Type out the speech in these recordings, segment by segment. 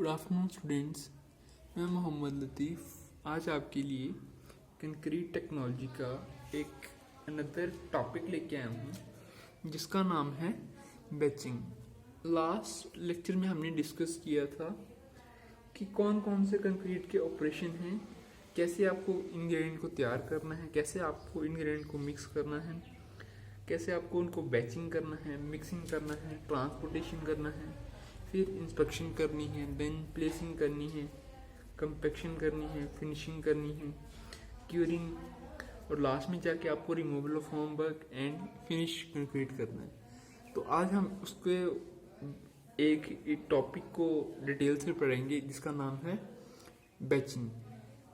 Good afternoon students. मैं मोहम्मद लतीफ़ आज आपके लिए कंक्रीट टेक्नोलॉजी का एक अनदर टॉपिक लेके आया हूँ जिसका नाम है बैचिंग। लास्ट लेक्चर में हमने डिस्कस किया था कि कौन कौन से कंक्रीट के ऑपरेशन हैं, कैसे आपको इंग्रेडिएंट को तैयार करना है, कैसे आपको इंग्रेडिएंट को मिक्स करना है, कैसे आपको उनको बैचिंग करना है, मिक्सिंग करना है, ट्रांसपोर्टेशन करना है, फिर इंस्पेक्शन करनी है, देन प्लेसिंग करनी है, कंपैक्शन करनी है, फिनिशिंग करनी है, क्यूरिंग, और लास्ट में जाके आपको removal of formwork and finish concrete करना है। तो आज हम उसके एक टॉपिक को डिटेल से पढ़ेंगे जिसका नाम है बैचिंग।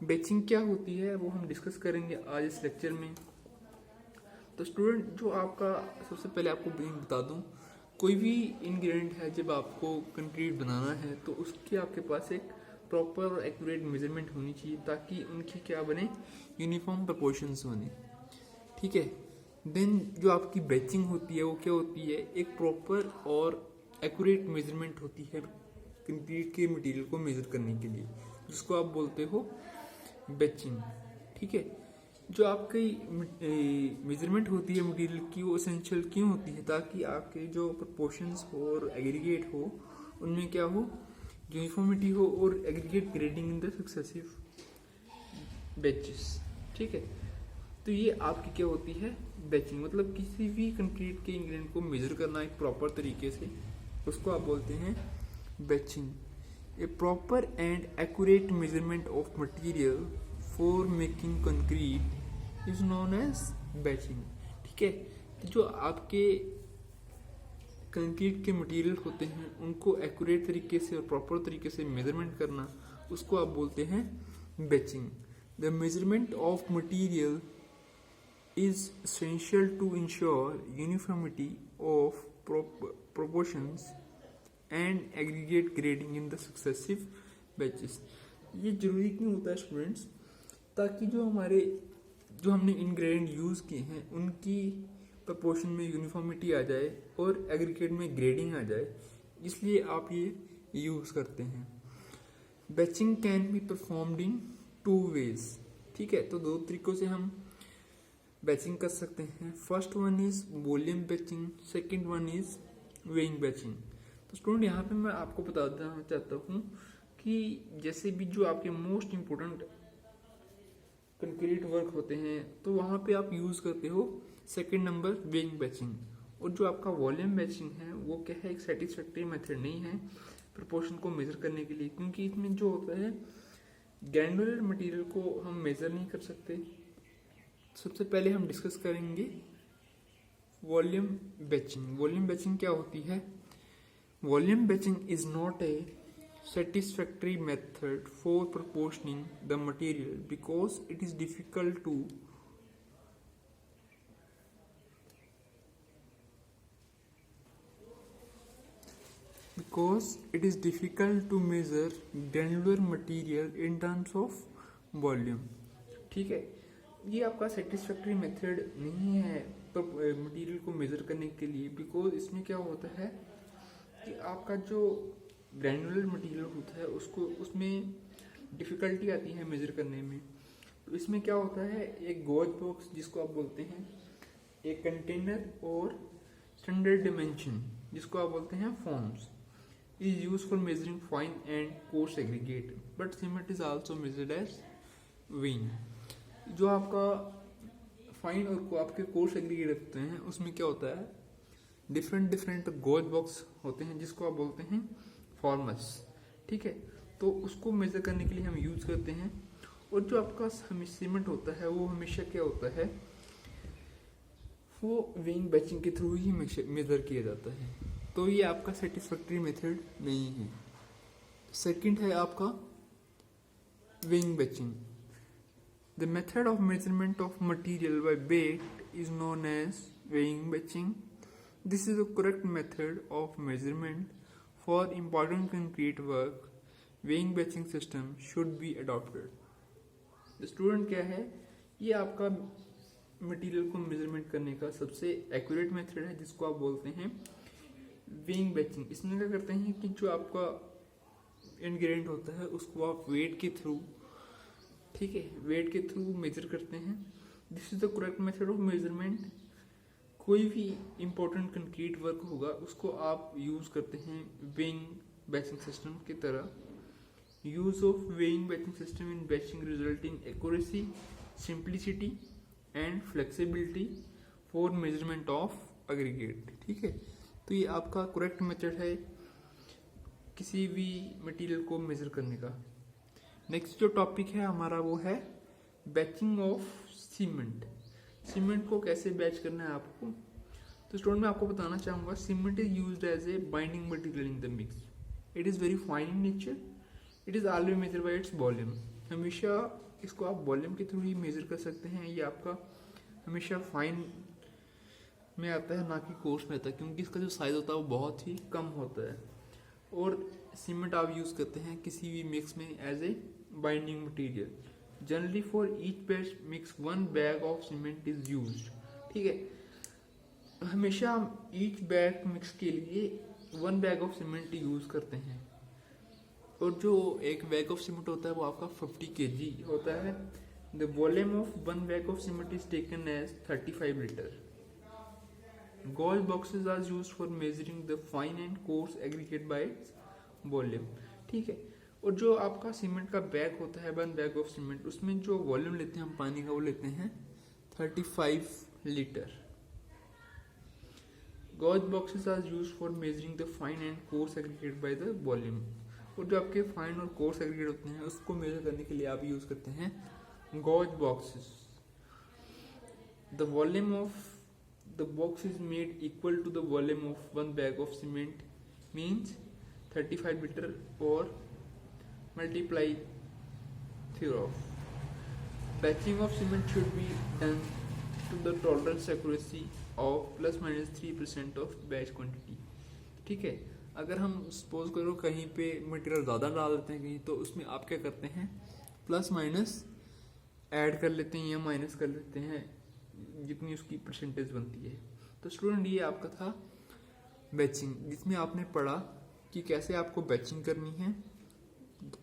बैचिंग क्या होती है वो हम डिस्कस करेंगे आज इस लेक्चर में। तो स्टूडेंट, जो आपका सबसे पहले आपको बता दूं, कोई भी इंग्रेडिएंट है जब आपको कंक्रीट बनाना है तो उसकी आपके पास एक प्रॉपर और एक्यूरेट मेजरमेंट होनी चाहिए ताकि उनकी क्या बने, यूनिफॉर्म प्रपोर्शंस बने। ठीक है। देन जो आपकी बैचिंग होती है वो क्या होती है, एक प्रॉपर और एक्यूरेट मेजरमेंट होती है कंक्रीट के मटेरियल को मेजर करने के लिए, जिसको आप बोलते हो बैचिंग। ठीक है। जो आपकी मेजरमेंट होती है मटेरियल की वो एसेंशियल क्यों होती है, ताकि आपके जो प्रोपोर्शंस हो और एग्रीगेट हो उनमें क्या हो, यूनिफॉर्मिटी हो और aggregate grading in the successive batches. ठीक है। तो ये आपकी क्या होती है, बैचिंग। मतलब किसी भी कंक्रीट के इंग्रेडिएंट को मेजर करना एक प्रॉपर तरीके से, उसको आप बोलते हैं batching. A proper and accurate measurement of material for making concrete is known as batching. ठीक है। तो जो आपके कंक्रीट के मटेरियल होते हैं उनको एक्यूरेट तरीके से और प्रॉपर तरीके से मेजरमेंट करना, उसको आप बोलते हैं batching. The measurement of material is essential to ensure uniformity of proportions and aggregate grading in the successive batches. ये जरूरी क्यों होता है स्टूडेंट्स, ताकि जो हमने इंग्रेडिएंट यूज़ किए हैं उनकी प्रपोर्शन में यूनिफॉर्मिटी आ जाए और एग्रीगेट में ग्रेडिंग आ जाए, इसलिए आप ये यूज़ करते हैं। Batching can be performed in 2 ways. ठीक है। तो 2 तरीकों से हम बैचिंग कर सकते हैं। First one is volume batching, second one is weighing batching. तो स्टूडेंट, यहाँ पे मैं आपको बता देना चाहता हूँ कि जैसे भी जो आपके मोस्ट इम्पोर्टेंट कंक्रीट वर्क होते हैं तो वहाँ पे आप यूज़ करते हो सेकंड नंबर वेइंग बैचिंग। और जो आपका वॉल्यूम बैचिंग है वो क्या है, एक सेटिस्फैक्ट्री मेथड नहीं है प्रोपोर्शन को मेजर करने के लिए, क्योंकि इसमें जो होता है ग्रैनुलर मटेरियल को हम मेजर नहीं कर सकते। सबसे पहले हम डिस्कस करेंगे वॉल्यूम बैचिंग। वॉल्यूम बैचिंग क्या होती है? Volume batching is not a satisfactory method for proportioning the material because it is difficult to measure granular material in terms of volume। ठीक है। ये आपका सेटिस्फैक्ट्री मेथड नहीं है मटेरियल को मेजर करने के लिए, बिकॉज इसमें क्या होता है कि आपका जो ग्रैनुलर मटेरियल होता है उसमें डिफ़िकल्टी आती है मेजर करने में। तो इसमें क्या होता है, एक गॉज बॉक्स जिसको आप बोलते हैं, एक कंटेनर और स्टैंडर्ड डिमेंशन जिसको आप बोलते हैं forms, is use for measuring fine and coarse aggregate, but cement is also measured as weighing. जो आपका फाइन और आपके कोर्स एग्रीगेट होते हैं उसमें क्या होता है, डिफरेंट गॉज बॉक्स होते हैं जिसको आप बोलते हैं फॉर्मस। ठीक है। तो उसको मेजर करने के लिए हम यूज करते हैं। और जो आपका सीमेंट होता है वो हमेशा क्या होता है, वो वेइंग बैचिंग के थ्रू ही मेजर किया जाता है। तो ये आपका सेटिस्फैक्ट्री मेथड नहीं है। सेकंड है आपका weighing batching. The method of measurement of material by weight is known as weighing batching. This is the correct method of measurement For important concrete work, weighing batching system should be adopted. The student क्या है, ये आपका material को measurement करने का सबसे accurate method है जिसको आप बोलते हैं वेइंग बैचिंग। इसमें क्या करते हैं कि जो आपका इंग्रेडिएंट होता है उसको आप वेट के थ्रू, ठीक है, वेट के थ्रू मेजर करते हैं। This is the correct method of measurement. कोई भी इंपॉर्टेंट कंक्रीट वर्क होगा उसको आप यूज़ करते हैं वेइंग बैचिंग सिस्टम की तरह। Use of weighing batching system in batching result in accuracy, simplicity and flexibility for measurement of aggregate. ठीक है, तो ये आपका करेक्ट मेथड है किसी भी मटेरियल को मेजर करने का। नेक्स्ट जो टॉपिक है हमारा वो है बैचिंग ऑफ सीमेंट। सीमेंट को कैसे बैच करना है आपको, तो स्टूडेंट मैं आपको बताना चाहूँगा cement is used as a binding material in the mix. It is very fine in nature, it is always measure by its volume. हमेशा इसको आप वॉल्यूम के थ्रू ही मेजर कर सकते हैं। ये आपका हमेशा फाइन में आता है ना कि कोर्स में आता है, क्योंकि इसका जो साइज होता है वो बहुत ही कम होता है। और सीमेंट आप यूज़ करते हैं किसी भी मिक्स में as a binding material. Generally for each batch mix 1 bag of cement is used. ठीक है, हमेशा हम ईच बैग मिक्स के लिए 1 बैग ऑफ सीमेंट यूज़ करते हैं। और जो एक बैग ऑफ सीमेंट होता है वो आपका 50 kg होता है। The volume of 1 bag of cement is taken as 35 litre. Gauge boxes are used for measuring the fine and coarse aggregate by its volume। ठीक है, और जो आपका सीमेंट का बैग होता है 1 बैग ऑफ सीमेंट, उसमें जो वॉल्यूम लेते हैं हम पानी का वो लेते हैं 35 litre. Gauge boxes are used for measuring the fine and coarse aggregate by the volume। और जो आपके फाइन और कोर्स एग्रीगेट होते हैं उसको मेजर करने के लिए आप यूज करते हैं gauge boxes. The volume of the box is made equal to the volume of 1 bag of cement means 35 liter or multiply thereof। Batching of cement should be done to the tolerance accuracy of ±3% of batch quantity। ठीक है, अगर हम suppose करो कहीं पे material ज़्यादा डाल देते हैं कहीं, तो उसमें आप क्या करते हैं प्लस माइनस ऐड कर लेते हैं या माइनस कर लेते हैं जितनी उसकी परसेंटेज बनती है। तो स्टूडेंट ये आपका था बैचिंग, जिसमें आपने पढ़ा कि कैसे आपको बैचिंग करनी है,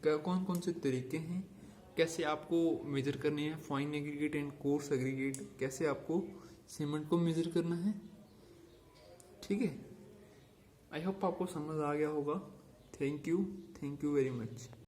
कौन कौन से तरीके हैं, कैसे आपको मेजर करनी है fine aggregate and coarse aggregate, कैसे आपको सीमेंट को मेजर करना है। ठीक है, आई होप आपको समझ आ गया होगा। Thank you very much.